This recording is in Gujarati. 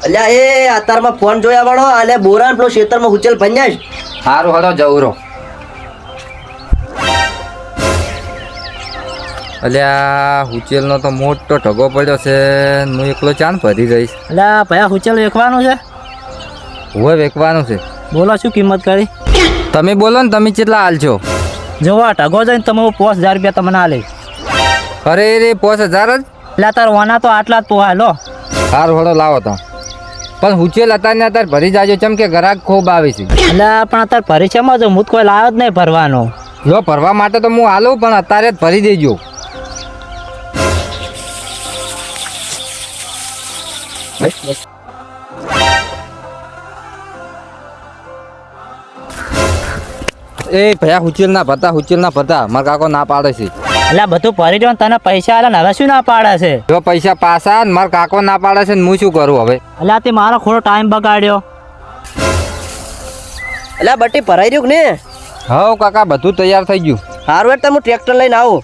અલ્યા એ અત્યારમાં ફોન જોયા વાળો અને બોરાન પેલો ખેતરમાં હુચેલ ભન્યાશ. સારું હળો જવરો. અલ્યા હુચેલનો તો મોટો ઢગો પડ્યો છે ને હું એકલો ચાન ભરી જઈશ. એટલે ભયા હુચેલ વેચવાનું છે. હવે વેચવાનું છે. બોલો શું કિંમત કરી? તમે બોલો ને તમે કેટલા હાલ છો? જોવા ઢગો જઈને તમે 5000 રૂપિયા તમને આલે. અરે રે 5000 જ? એટલે તાર વાના તો આટલા જ પોહાય લો. સારું હળો લાવો તો. પણ હુચેલ અત્યારે અત્યારે ભરી જાજો ચમ કે ગ્રાહક ખૂબ આવે છે. એટલે પણ અત્યારે પરીક્ષામાં જો હું કોઈ લાવ્યો જ નહીં ભરવાનો. જો ભરવા માટે તો હું હાલું પણ અત્યારે જ ભરી દેજો. એ ભયા હુચેલ ના ભરતા મારા કાકો ના પાડે છે. એટલે બધું ભરી દો તને પૈસા આલે ને હવે શું ના પાડે છે? જો પૈસા પાછા ને મારા કાકો ના પાડે છે ને હું શું કરું હવે? એટલે તે મારો થોડો ટાઈમ બગાડ્યો. અલ્યા બટી ભરાઈ રહ્યું કે ને? હવ કાકા બધું તૈયાર થઈ ગયું. હારું હેડ હું ટ્રેક્ટર લઈને આવું.